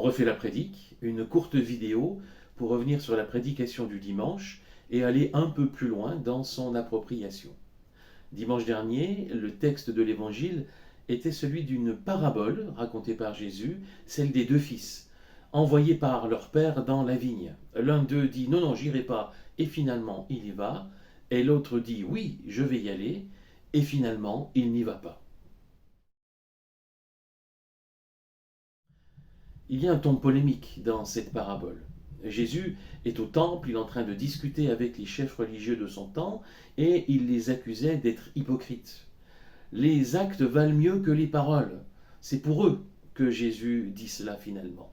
refait la prédique, une courte vidéo pour revenir sur la prédication du dimanche et aller un peu plus loin dans son appropriation. Dimanche dernier, le texte de l'Évangile était celui d'une parabole racontée par Jésus, celle des deux fils, envoyés par leur père dans la vigne. L'un d'eux dit « Non, non, j'irai pas », et finalement il y va, et l'autre dit « Oui, je vais y aller », et finalement il n'y va pas. Il y a un ton polémique dans cette parabole. Jésus est au temple, il est en train de discuter avec les chefs religieux de son temps, et il les accusait d'être hypocrites. Les actes valent mieux que les paroles. C'est pour eux que Jésus dit cela finalement.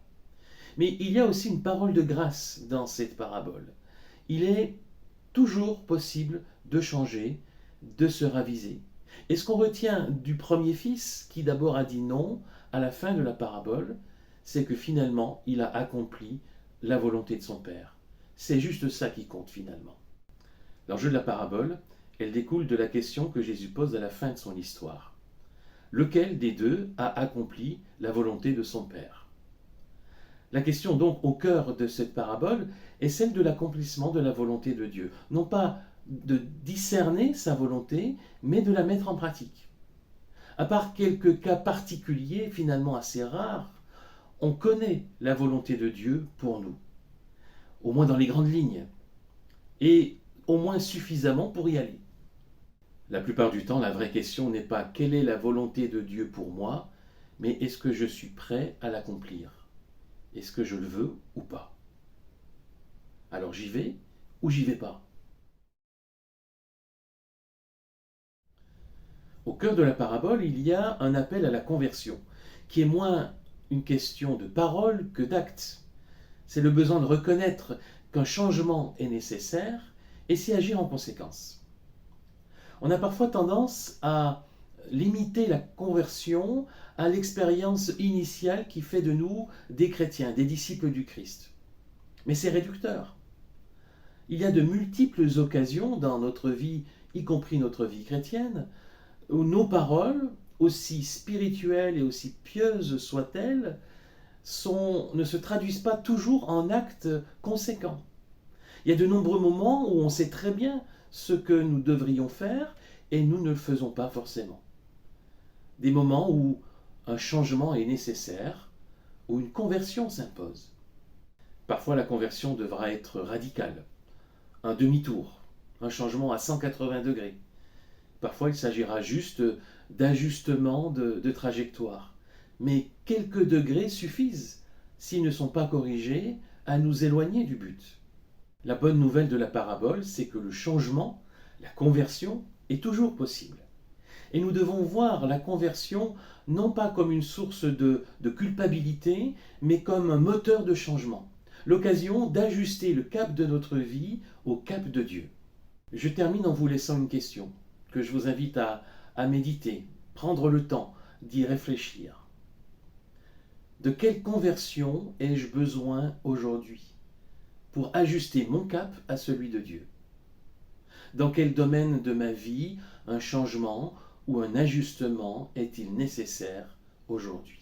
Mais il y a aussi une parole de grâce dans cette parabole. Il est toujours possible de changer, de se raviser. Et ce qu'on retient du premier fils, qui d'abord a dit non à la fin de la parabole, c'est que finalement il a accompli la volonté de son père. C'est juste ça qui compte finalement. L'enjeu de la parabole, elle découle de la question que Jésus pose à la fin de son histoire. Lequel des deux a accompli la volonté de son Père? La question donc au cœur de cette parabole est celle de l'accomplissement de la volonté de Dieu. Non pas de discerner sa volonté, mais de la mettre en pratique. À part quelques cas particuliers, finalement assez rares, on connaît la volonté de Dieu pour nous, au moins dans les grandes lignes, et au moins suffisamment pour y aller. La plupart du temps, la vraie question n'est pas quelle est la volonté de Dieu pour moi, mais est-ce que je suis prêt à l'accomplir? Est-ce que je le veux ou pas? Alors j'y vais ou j'y vais pas? Au cœur de la parabole, il y a un appel à la conversion, qui est moins une question de parole que d'acte. C'est le besoin de reconnaître qu'un changement est nécessaire et s'y agir en conséquence. On a parfois tendance à limiter la conversion à l'expérience initiale qui fait de nous des chrétiens, des disciples du Christ. Mais c'est réducteur. Il y a de multiples occasions dans notre vie, y compris notre vie chrétienne, où nos paroles, aussi spirituelles et aussi pieuses soient-elles, ne se traduisent pas toujours en actes conséquents. Il y a de nombreux moments où on sait très bien ce que nous devrions faire et nous ne le faisons pas forcément. Des moments où un changement est nécessaire, où une conversion s'impose. Parfois la conversion devra être radicale, un demi-tour, un changement à 180 degrés. Parfois il s'agira juste d'ajustement de trajectoire. Mais quelques degrés suffisent, s'ils ne sont pas corrigés, à nous éloigner du but. La bonne nouvelle de la parabole, c'est que le changement, la conversion, est toujours possible. Et nous devons voir la conversion non pas comme une source de culpabilité, mais comme un moteur de changement, l'occasion d'ajuster le cap de notre vie au cap de Dieu. Je termine en vous laissant une question que je vous invite à méditer, prendre le temps d'y réfléchir. De quelle conversion ai-je besoin aujourd'hui pour ajuster mon cap à celui de Dieu? Dans quel domaine de ma vie un changement ou un ajustement est-il nécessaire aujourd'hui?